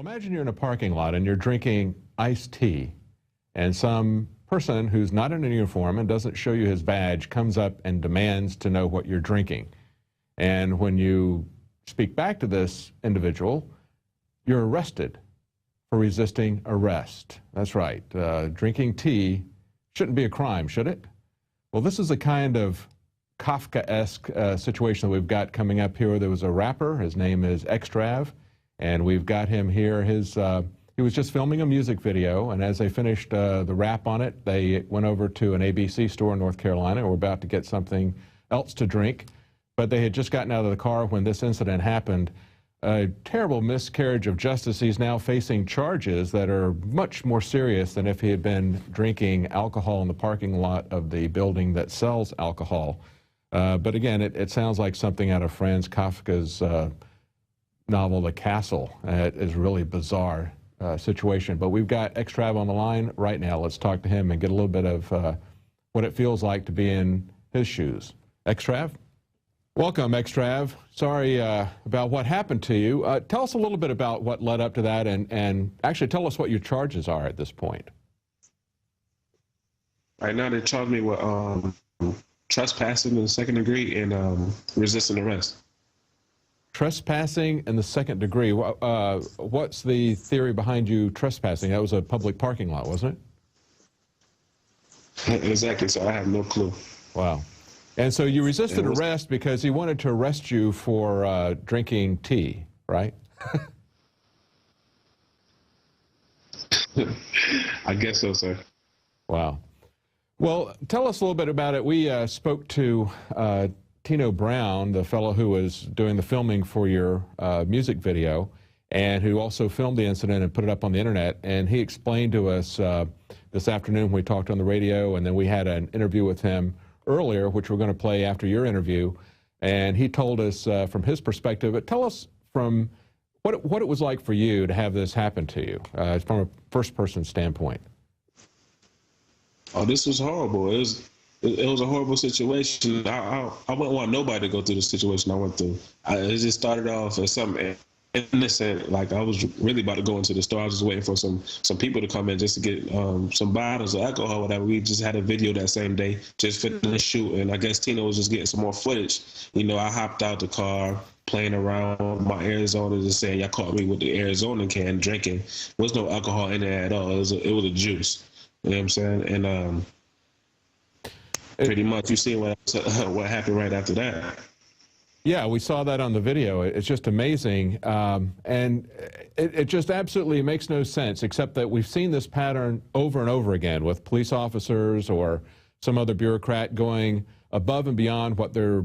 imagine you're in a parking lot and you're drinking iced tea, and some person who's not in a uniform and doesn't show you his badge comes up and demands to know what you're drinking. And when you speak back to this individual, you're arrested for resisting arrest. That's right. Drinking tea shouldn't be a crime, should it? Well, this is a kind of Kafka-esque situation that we've got coming up here. There was a rapper, his name is Xtrav, and we've got him here. He was just filming a music video, and as they finished the rap on it, they went over to an ABC store in North Carolina and were about to get something else to drink, but they had just gotten out of the car when this incident happened. A terrible miscarriage of justice. He's now facing charges that are much more serious than if he had been drinking alcohol in the parking lot of the building that sells alcohol. But again, it sounds like something out of Franz Kafka's novel, The Castle. It is really bizarre situation. But we've got Xtrav on the line right now. Let's talk to him and get a little bit of what it feels like to be in his shoes. Xtrav? Welcome, Xtrav. Sorry about what happened to you. Tell us a little bit about what led up to that, and actually tell us what your charges are at this point. Right now, they charge me with trespassing in the second degree and resisting arrest. Trespassing in the second degree. What's the theory behind you trespassing? That was a public parking lot, wasn't it? Exactly, so I have no clue. Wow. And so you resisted arrest because he wanted to arrest you for drinking tea, right? I guess so, sir. Wow. Well, tell us a little bit about it. We spoke to Tino Brown, the fellow who was doing the filming for your music video and who also filmed the incident and put it up on the internet. And he explained to us this afternoon when we talked on the radio, and then we had an interview with him earlier, which we're going to play after your interview. And he told us from his perspective, but tell us from what it was like for you to have this happen to you from a first-person standpoint. Oh, this was horrible. It was a horrible situation. I wouldn't want nobody to go through the situation I went through. It just started off as something innocent. Like, I was really about to go into the store. I was just waiting for some people to come in just to get some bottles of alcohol or whatever. We just had a video that same day, just finished shooting. I guess Tino was just getting some more footage. You know, I hopped out the car, playing around with my Arizona, just saying, y'all caught me with the Arizona can drinking. There was no alcohol in there at all. It was a juice. You know what I'm saying? And pretty much you see what happened right after that. Yeah, we saw that on the video. It's just amazing. And it just absolutely makes no sense, except that we've seen this pattern over and over again with police officers or some other bureaucrat going above and beyond what there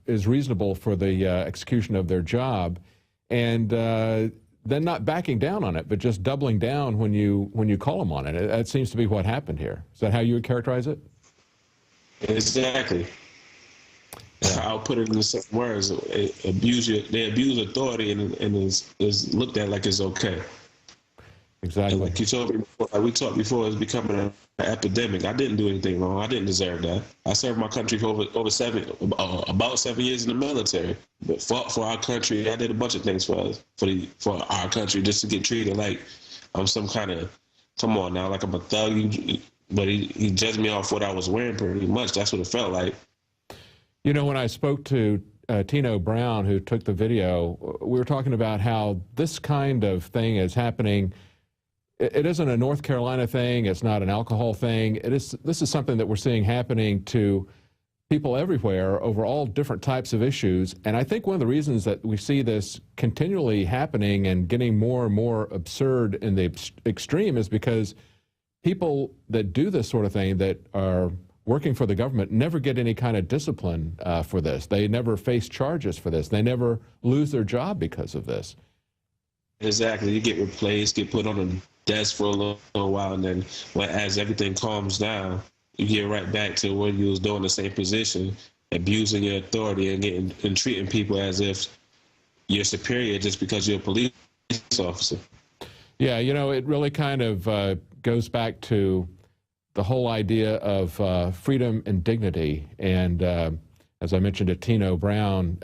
is reasonable for the execution of their job, and then not backing down on it, but just doubling down when you call them on it. That seems to be what happened here. Is that how you would characterize it? Exactly. Yeah. I'll put it in the same words. They abuse authority and is looked at like it's okay. Exactly. And like you told me before, like we talked before, it's becoming an epidemic. I didn't do anything wrong. I didn't deserve that. I served my country for about 7 years in the military. But fought for our country. I did a bunch of things for our country just to get treated like I'm some kind of, come on now, like I'm a thug. But he judged me off what I was wearing pretty much. That's what it felt like. You know, when I spoke to Tino Brown, who took the video, we were talking about how this kind of thing is happening. It isn't a North Carolina thing. It's not an alcohol thing. This is something that we're seeing happening to people everywhere over all different types of issues. And I think one of the reasons that we see this continually happening and getting more and more absurd in the extreme is because people that do this sort of thing, that are working for the government, never get any kind of discipline for this. They never face charges for this. They never lose their job because of this. Exactly. You get replaced, get put on a desk for a little while, and then as everything calms down, you get right back to when you was doing the same position, abusing your authority and treating people as if you're superior just because you're a police officer. Yeah, you know, it really kind of goes back to the whole idea of freedom and dignity. And as I mentioned to Tino Brown,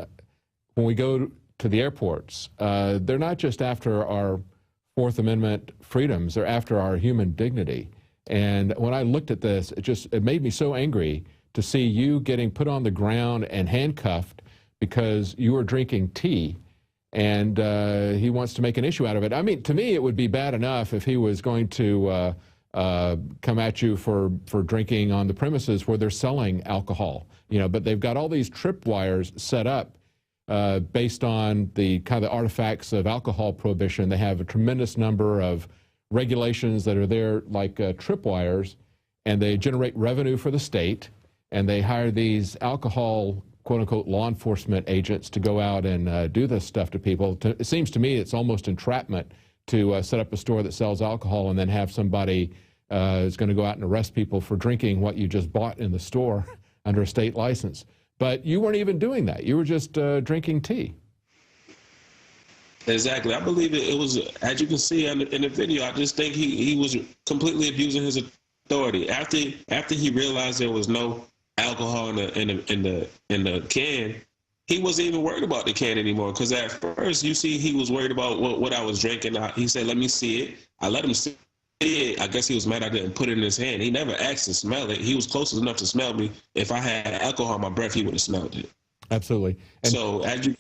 when we go to the airports, they're not just after our Fourth Amendment freedoms. They're after our human dignity. And when I looked at this, it made me so angry to see you getting put on the ground and handcuffed because you were drinking tea, and he wants to make an issue out of it. I mean, to me, it would be bad enough if he was going to come at you for drinking on the premises where they're selling alcohol, you know, but they've got all these tripwires set up based on the kind of artifacts of alcohol prohibition. They have a tremendous number of regulations that are there, like tripwires, and they generate revenue for the state, and they hire these alcohol, quote-unquote, law enforcement agents to go out and do this stuff to people. It seems to me it's almost entrapment to set up a store that sells alcohol and then have somebody is going to go out and arrest people for drinking what you just bought in the store under a state license. But you weren't even doing that. You were just drinking tea. Exactly. I believe it was, as you can see in the video, I just think he was completely abusing his authority. After he realized there was no alcohol in the can, he wasn't even worried about the can anymore. Because at first, you see, he was worried about what I was drinking. He said, "Let me see it." I let him see it. I guess he was mad I didn't put it in his hand. He never asked to smell it. He was close enough to smell me. If I had alcohol in my breath, he would have smelled it. Absolutely. And so as you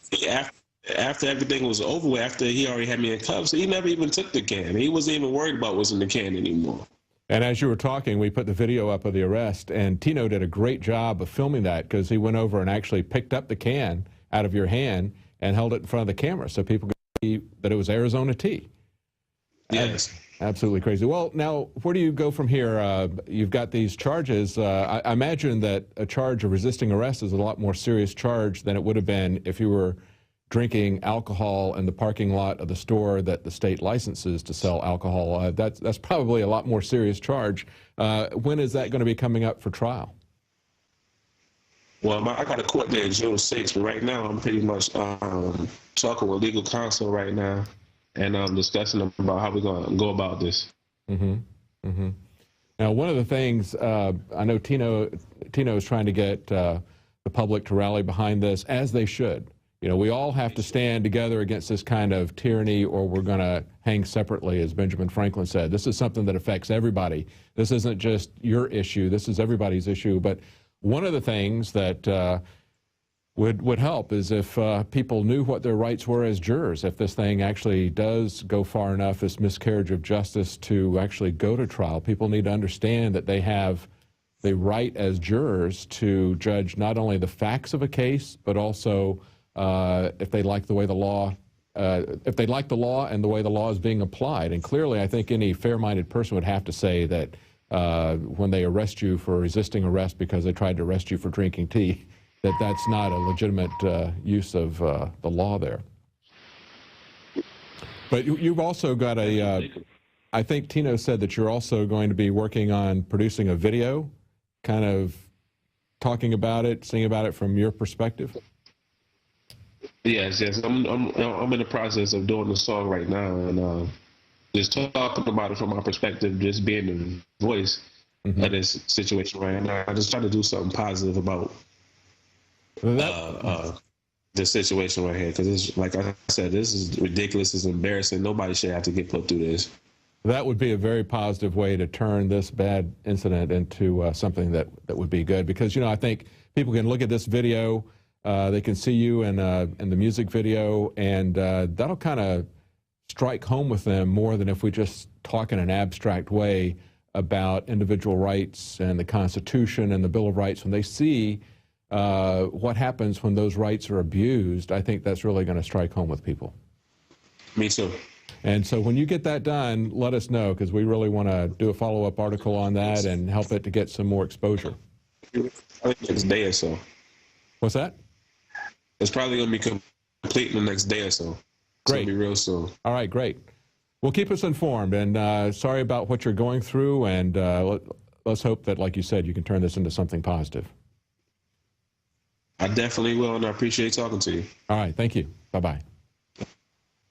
after everything was over with, after he already had me in cuffs, he never even took the can. He wasn't even worried about what's in the can anymore. And as you were talking, we put the video up of the arrest, and Tino did a great job of filming that because he went over and actually picked up the can out of your hand and held it in front of the camera so people could see that it was Arizona tea. Yes. Absolutely crazy. Well, now, where do you go from here? You've got these charges. I imagine that a charge of resisting arrest is a lot more serious charge than it would have been if you were drinking alcohol in the parking lot of the store that the state licenses to sell alcohol. That's probably a lot more serious charge. When is that going to be coming up for trial? Well, I got a court date June 6th, but right now I'm pretty much talking with legal counsel right now and discussing about how we're going to go about this. Mm-hmm. Mm-hmm. Now, one of the things I know Tino is trying to get the public to rally behind this, as they should. You know, we all have to stand together against this kind of tyranny or we're going to hang separately, as Benjamin Franklin said. This is something that affects everybody. This isn't just your issue. This is everybody's issue. But one of the things that would help is if people knew what their rights were as jurors. If this thing actually does go far enough, this miscarriage of justice, to actually go to trial, people need to understand that they have the right as jurors to judge not only the facts of a case, but also if they like the way the law, if they like the law and the way the law is being applied. And clearly, I think any fair-minded person would have to say that when they arrest you for resisting arrest because they tried to arrest you for drinking tea, that's not a legitimate use of the law there. But you've also got I think Tino said that you're also going to be working on producing a video, kind of talking about it, singing about it from your perspective. Yes. I'm in the process of doing the song right now, and just talking about it from my perspective, just being the voice of this situation right now. I just try to do something positive about this situation right here, because it's like I said, this is ridiculous. It's embarrassing. Nobody should have to get put through this. That would be a very positive way to turn this bad incident into something that would be good, because, you know, I think people can look at this video. They can see you in the music video, and that'll kind of strike home with them more than if we just talk in an abstract way about individual rights and the Constitution and the Bill of Rights. When they see what happens when those rights are abused, I think that's really going to strike home with people. Me too. And so when you get that done, let us know, because we really want to do a follow-up article on that and help it to get some more exposure. I think next day or so. What's that? It's probably going to be complete in the next day or so. It's Great. going to be real soon. All right, great. Well, keep us informed, and sorry about what you're going through, and let's hope that, like you said, you can turn this into something positive. I definitely will, and I appreciate talking to you. All right, thank you. Bye-bye.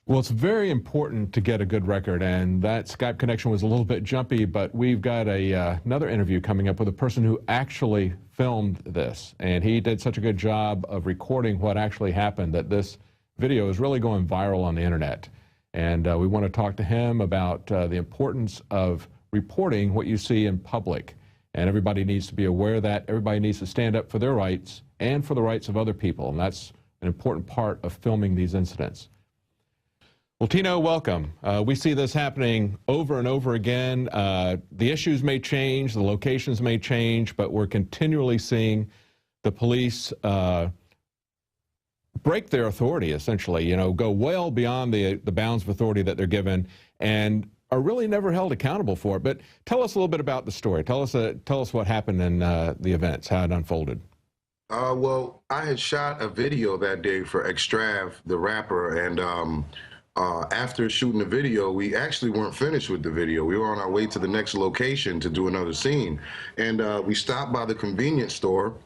Well, it's very important to get a good record, and that Skype connection was a little bit jumpy, but we've got another interview coming up with a person who actually filmed this, and he did such a good job of recording what actually happened that this video is really going viral on the internet. And we want to talk to him about the importance of reporting what you see in public. And everybody needs to be aware of that. Everybody needs to stand up for their rights and for the rights of other people. And that's an important part of filming these incidents. Well, Tino, welcome. We see this happening over and over again. The issues may change, the locations may change, but we're continually seeing the police break their authority, essentially, go well beyond the bounds of authority that they're given and are really never held accountable for it. But tell us a little bit about the story. Tell us what happened in the events, how it unfolded. Well, I had shot a video that day for Extrav, the rapper, and after shooting the video, we actually weren't finished with the video. We were on our way to the next location to do another scene, and we stopped by the convenience store.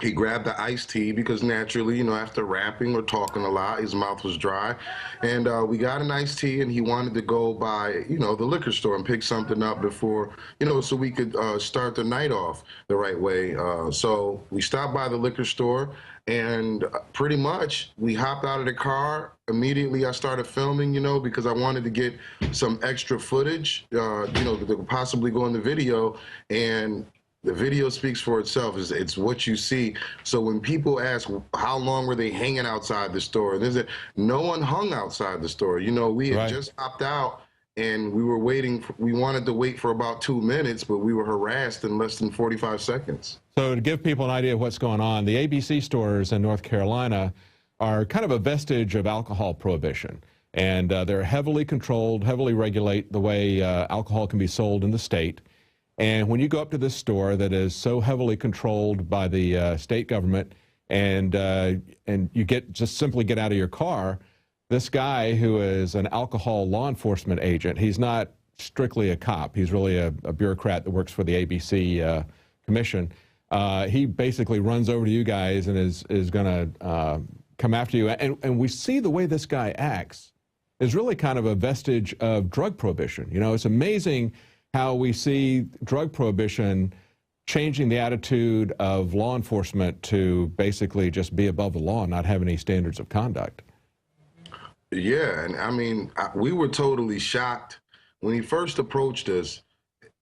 He grabbed the iced tea because naturally, after rapping or talking a lot, his mouth was dry. And we got an iced tea, and he wanted to go by, the liquor store and pick something up before, so we could start the night off the right way. So we stopped by the liquor store, and pretty much we hopped out of the car. Immediately I started filming, because I wanted to get some extra footage, that could possibly go in the video. And the video speaks for itself. It's what you see. So when people ask how long were they hanging outside the store, no one hung outside the store. We had just hopped out and we were waiting. We wanted to wait for about 2 minutes, but we were harassed in less than 45 seconds. So to give people an idea of what's going on, the ABC stores in North Carolina are kind of a vestige of alcohol prohibition. And they're heavily controlled, heavily regulate the way alcohol can be sold in the state. And when you go up to this store that is so heavily controlled by the state government, and you just simply get out of your car, this guy who is an alcohol law enforcement agent, he's not strictly a cop. He's really a bureaucrat that works for the ABC commission. He basically runs over to you guys and is going to come after you. And we see the way this guy acts is really kind of a vestige of drug prohibition. It's amazing how we see drug prohibition changing the attitude of law enforcement to basically just be above the law and not have any standards of conduct. Yeah, and I mean, we were totally shocked when he first approached us.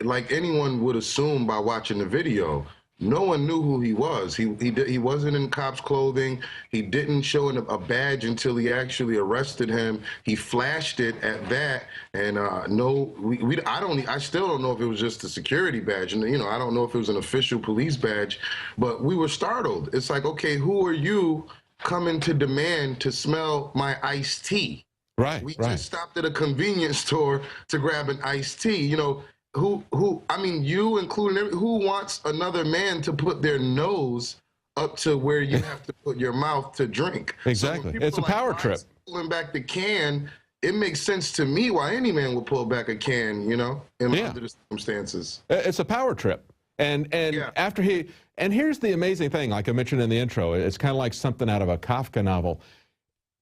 Like anyone would assume by watching the video, no one knew who he was. He wasn't in cop's clothing. He didn't show a badge until he actually arrested him. He flashed it at that, and I still don't know if it was just a security badge, and I don't know if it was an official police badge, but we were startled. It's like, okay, who are you coming to demand to smell my iced tea? Right. We just stopped at a convenience store to grab an iced tea. You including who wants another man to put their nose up to where you have to put your mouth to drink? Exactly. So it's a power trip. Pulling back the can, it makes sense to me why any man would pull back a can, under the circumstances. It's a power trip. And after and here's the amazing thing, like I mentioned in the intro, it's kind of like something out of a Kafka novel.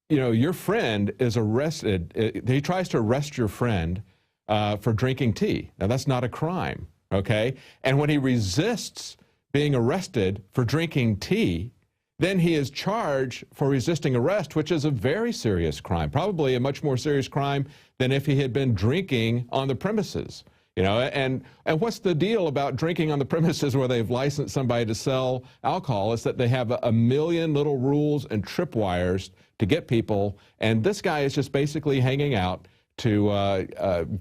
Your friend is arrested. He tries to arrest your friend for drinking tea. Now, that's not a crime, okay? And when he resists being arrested for drinking tea, then he is charged for resisting arrest, which is a very serious crime, probably a much more serious crime than if he had been drinking on the premises. And what's the deal about drinking on the premises where they've licensed somebody to sell alcohol? Is that they have a million little rules and tripwires to get people, and this guy is just basically hanging out to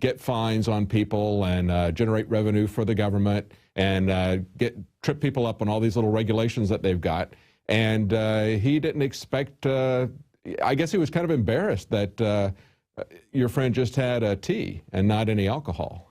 get fines on people and generate revenue for the government and trip people up on all these little regulations that they've got. And he didn't expect, I guess he was kind of embarrassed that your friend just had a tea and not any alcohol.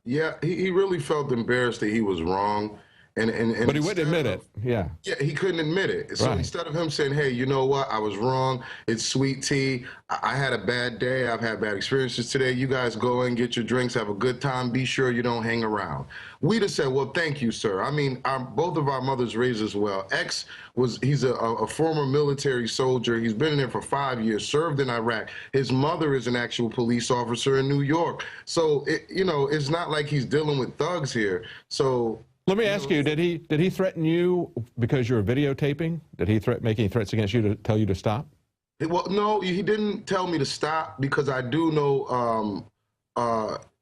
Yeah, he really felt embarrassed that he was wrong. And but he wouldn't admit it. Yeah, he couldn't admit it. So instead of him saying, hey, you know what, I was wrong, it's sweet tea, I had a bad day, I've had bad experiences today, you guys go and get your drinks, have a good time, be sure you don't hang around. We just said, well, thank you, sir. I mean, both of our mothers raised us well. He's a former military soldier. He's been in there for 5 years, served in Iraq. His mother is an actual police officer in New York. So, it's not like he's dealing with thugs here. So, let me ask you, did he threaten you because you were videotaping? Did he make any threats against you to tell you to stop? Well, no, he didn't tell me to stop, because I do know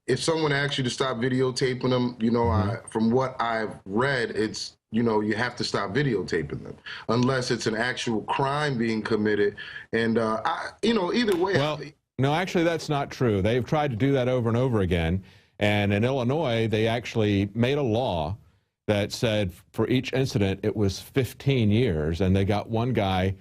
if someone asks you to stop videotaping them, you know, from what I've read, it's, you know, you have to stop videotaping them unless it's an actual crime being committed. And, you know, either way. Well, no, actually, that's not true. They've tried to do that over and over again. And in Illinois, they actually made a law that said for each incident, it was 15 years. And they got one guy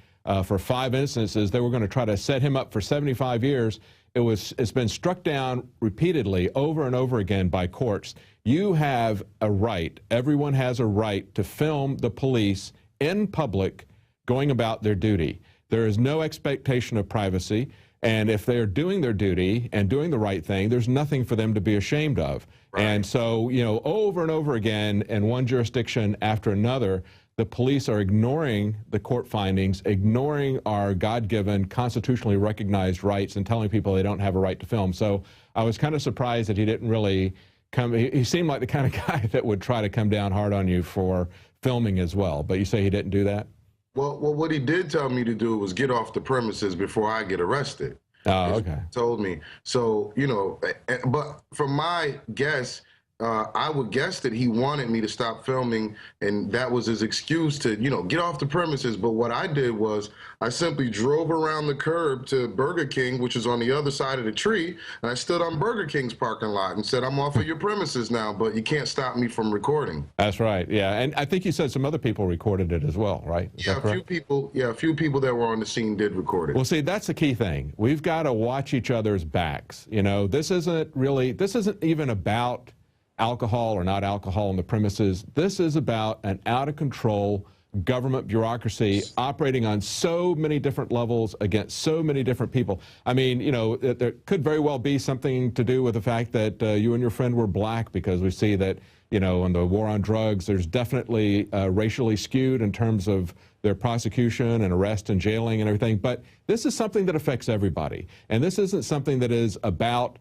for 5 instances. They were going to try to set him up for 75 years. It's been struck down repeatedly over and over again by courts. You have a right, everyone has a right to film the police in public going about their duty. There is no expectation of privacy. And if they're doing their duty and doing the right thing, there's nothing for them to be ashamed of. Right. And so, you know, over and over again in one jurisdiction after another, the police are ignoring the court findings, ignoring our God-given, constitutionally recognized rights, and telling people they don't have a right to film. So I was kind of surprised that he didn't really come. He seemed like the kind of guy that would try to come down hard on you for filming as well. But you say he didn't do that? Well, what he did tell me to do was get off the premises before I get arrested. Oh, okay. He told me. So, you know, but from my guess, I would guess that he wanted me to stop filming, and that was his excuse to, you know, get off the premises. But what I did was I simply drove around the curb to Burger King, which is on the other side of the tree, and I stood on Burger King's parking lot and said, I'm off of your premises now, but you can't stop me from recording. That's right, yeah. And I think you said some other people recorded it as well, right? Yeah, a few people that were on the scene did record it. Well, see, that's the key thing. We've got to watch each other's backs. You know, this isn't even about alcohol or not alcohol on the premises. This is about an out-of-control government bureaucracy operating on so many different levels against so many different people. I mean, you know, there could very well be something to do with the fact that you and your friend were black, because we see that, you know, in the war on drugs, there's definitely racially skewed in terms of their prosecution and arrest and jailing and everything. But this is something that affects everybody. And this isn't something that is about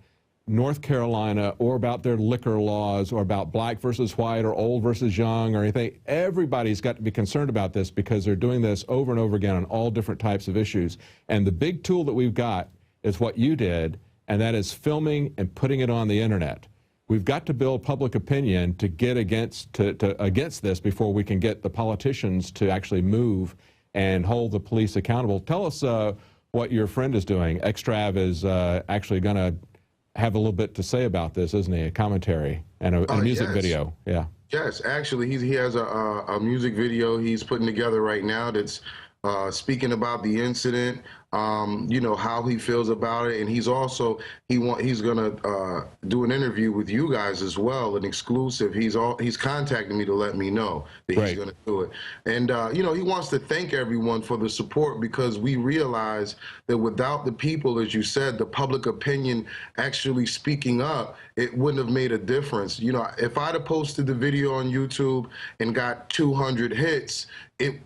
North Carolina or about their liquor laws or about black versus white or old versus young or anything. Everybody's got to be concerned about this, because they're doing this over and over again on all different types of issues. And the big tool that we've got is what you did, and that is filming and putting it on the internet. We've got to build public opinion to get against this before we can get the politicians to actually move and hold the police accountable. Tell us what your friend is doing. Extrav is actually going to have a little bit to say about this, isn't he? A commentary and a music video. Yeah. Yes, actually, he has a music video he's putting together right now that's speaking about the incident, you know, how he feels about it, and he's also he's gonna do an interview with you guys as well, an exclusive. He's contacted me to let me know that he's gonna do it, and you know, he wants to thank everyone for the support, because we realize that without the people, as you said, the public opinion actually speaking up, it wouldn't have made a difference. You know, if I'd have posted the video on YouTube and got 200 hits,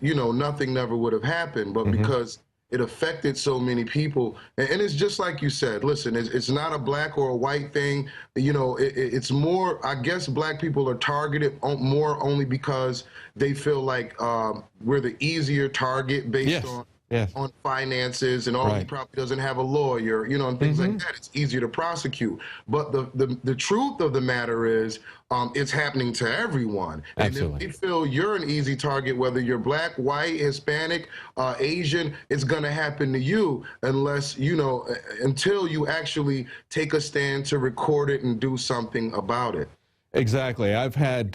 you know, nothing never would have happened. But because it affected so many people, and it's just like you said, listen, it's not a black or a white thing. You know, it's more, I guess black people are targeted more only because they feel like we're the easier target based on finances, and he probably doesn't have a lawyer, you know, and things like that. It's easier to prosecute. But the truth of the matter is, it's happening to everyone. Absolutely. And if you feel you're an easy target, whether you're black, white, Hispanic, Asian, it's going to happen to you unless, you know, until you actually take a stand to record it and do something about it. Exactly. I've had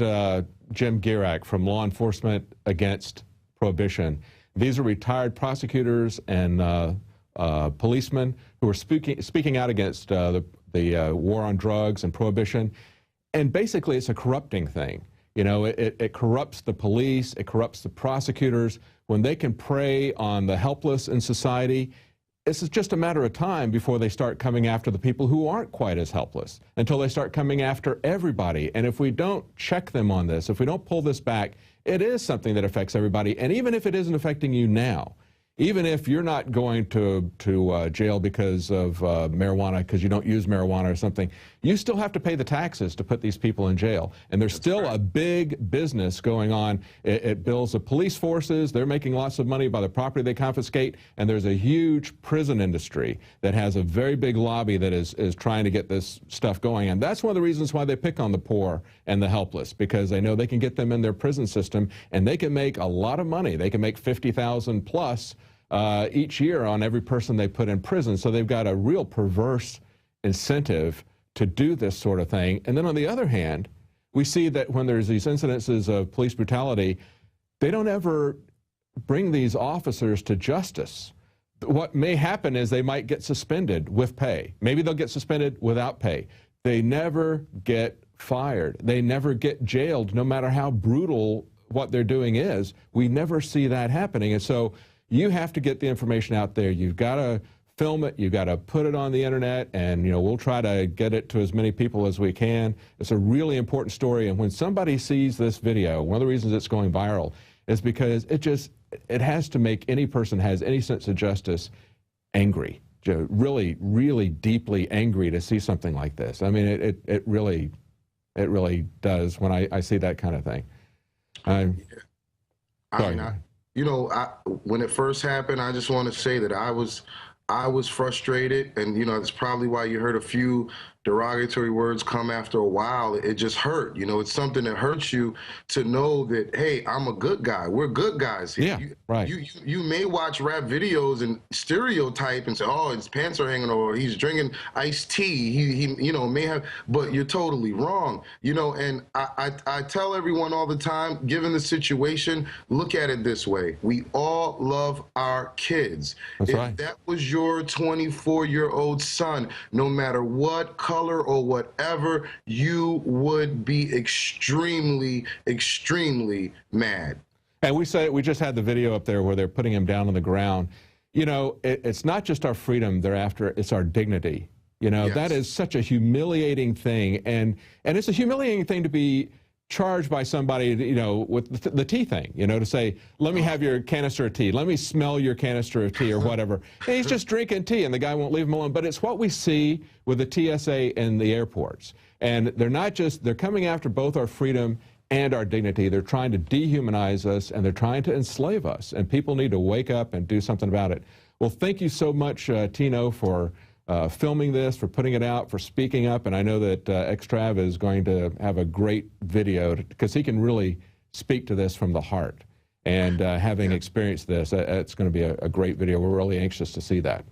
Jim Gierak from Law Enforcement Against Prohibition. These are retired prosecutors and policemen who are speaking out against the war on drugs and prohibition. And basically, it's a corrupting thing. You know, it corrupts the police, it corrupts the prosecutors. When they can prey on the helpless in society, it's just a matter of time before they start coming after the people who aren't quite as helpless, until they start coming after everybody. And if we don't check them on this, if we don't pull this back, it is something that affects everybody. And even if it isn't affecting you now, even if you're not going to jail because of marijuana, because you don't use marijuana or something, you still have to pay the taxes to put these people in jail. And there's still a big business going on. It builds the police forces. They're making lots of money by the property they confiscate. And there's a huge prison industry that has a very big lobby that is trying to get this stuff going. And that's one of the reasons why they pick on the poor and the helpless, because they know they can get them in their prison system and they can make a lot of money. They can make $50,000 plus each year on every person they put in prison. So they've got a real perverse incentive to do this sort of thing. And then on the other hand, we see that when there's these incidences of police brutality, they don't ever bring these officers to justice. What may happen is they might get suspended with pay. Maybe they'll get suspended without pay. They never get fired. They never get jailed, no matter how brutal what they're doing is. We never see that happening. And so you have to get the information out there. You've got to film it. You've got to put it on the internet, and we'll try to get it to as many people as we can. It's a really important story, and when somebody sees this video, one of the reasons it's going viral is because it has to make any person who has any sense of justice angry, really, really deeply angry to see something like this. I mean, it really does when I see that kind of thing. When it first happened, I just want to say that I was frustrated, and that's probably why you heard a few derogatory words come after a while. It just hurt. It's something that hurts you to know that, hey, I'm a good guy. We're good guys here. Yeah, right. You may watch rap videos and stereotype and say, oh, his pants are hanging, or he's drinking iced tea. He may have, but you're totally wrong. And I tell everyone all the time, given the situation, look at it this way. We all love our kids. That's if right. that was your 24-year-old son, no matter what color or whatever, you would be extremely, extremely mad. And we just had the video up there where they're putting him down on the ground. It's not just our freedom they're after, it's our dignity. Yes. That is such a humiliating thing. And it's a humiliating thing to be charged by somebody, with the tea thing, to say, let me have your canister of tea. Let me smell your canister of tea or whatever. And he's just drinking tea and the guy won't leave him alone. But it's what we see with the TSA in the airports. And they're coming after both our freedom and our dignity. They're trying to dehumanize us, and they're trying to enslave us. And people need to wake up and do something about it. Well, thank you so much, Tino, for filming this, for putting it out, for speaking up. And I know that Xtrav is going to have a great video because he can really speak to this from the heart. And having experienced this, it's going to be a great video. We're really anxious to see that.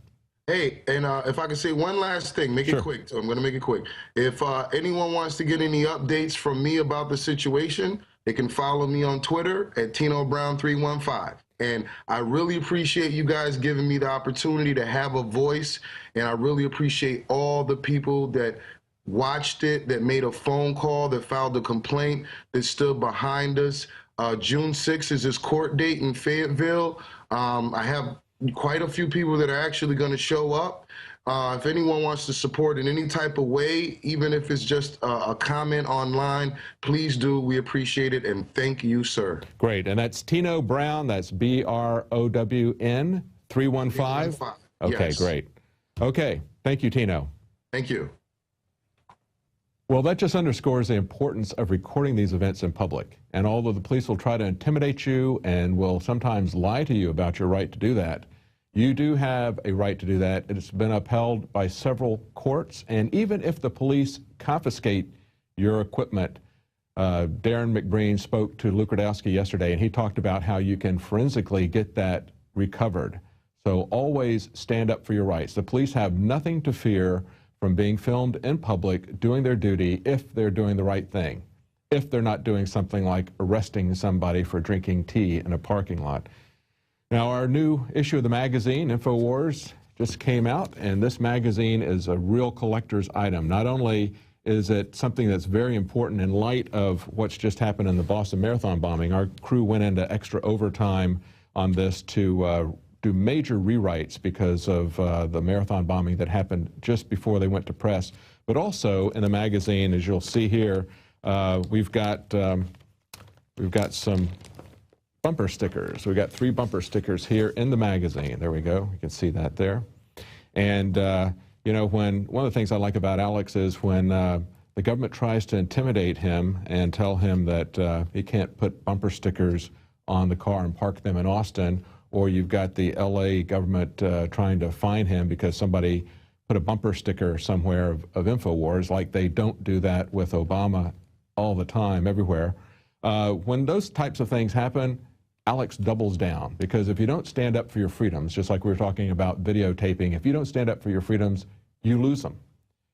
Hey, and if I can say one last thing, make it quick. So I'm going to make it quick. If anyone wants to get any updates from me about the situation, they can follow me on Twitter at TinoBrown315. And I really appreciate you guys giving me the opportunity to have a voice. And I really appreciate all the people that watched it, that made a phone call, that filed a complaint, that stood behind us. June 6th is his court date in Fayetteville. I have quite a few people that are actually going to show up. If anyone wants to support in any type of way, even if it's just a comment online, please do. We appreciate it, and thank you, sir. Great, and that's Tino Brown. That's BROWN 315. Okay, yes. Great. Okay, thank you, Tino. Thank you. Well, that just underscores the importance of recording these events in public. And although the police will try to intimidate you and will sometimes lie to you about your right to do that, you do have a right to do that. It's been upheld by several courts. And even if the police confiscate your equipment, Darren McBreen spoke to Luke Rudkowski yesterday, and he talked about how you can forensically get that recovered. So always stand up for your rights. The police have nothing to fear from being filmed in public doing their duty if they're doing the right thing, if they're not doing something like arresting somebody for drinking tea in a parking lot. Now, our new issue of the magazine, InfoWars, just came out, and this magazine is a real collector's item. Not only is it something that's very important in light of what's just happened in the Boston Marathon bombing, our crew went into extra overtime on this to do major rewrites because of the marathon bombing that happened just before they went to press. But also in the magazine, as you'll see here, we've got some bumper stickers. We got 3 bumper stickers here in the magazine. There we go. You can see that there. And, you know, one of the things I like about Alex is when the government tries to intimidate him and tell him that he can't put bumper stickers on the car and park them in Austin, or you've got the LA government trying to fine him because somebody put a bumper sticker somewhere of InfoWars, like they don't do that with Obama all the time, everywhere. When those types of things happen, Alex doubles down, because if you don't stand up for your freedoms, just like we were talking about videotaping, if you don't stand up for your freedoms, you lose them.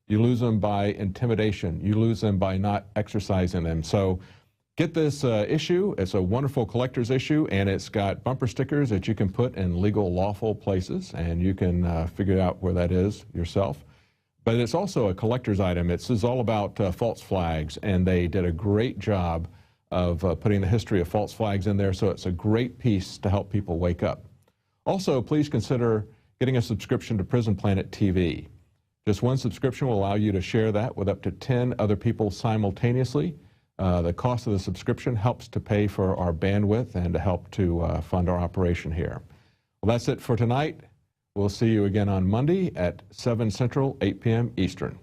You lose them by intimidation. You lose them by not exercising them. So get this issue. It's a wonderful collector's issue, and it's got bumper stickers that you can put in legal, lawful places, and you can figure out where that is yourself. But it's also a collector's item. It's all about false flags, and they did a great job of putting the history of false flags in there, so it's a great piece to help people wake up. Also, please consider getting a subscription to Prison Planet TV. Just one subscription will allow you to share that with up to 10 other people simultaneously. The cost of the subscription helps to pay for our bandwidth and to help to fund our operation here. Well, that's it for tonight. We'll see you again on Monday at 7 Central, 8 p.m. Eastern.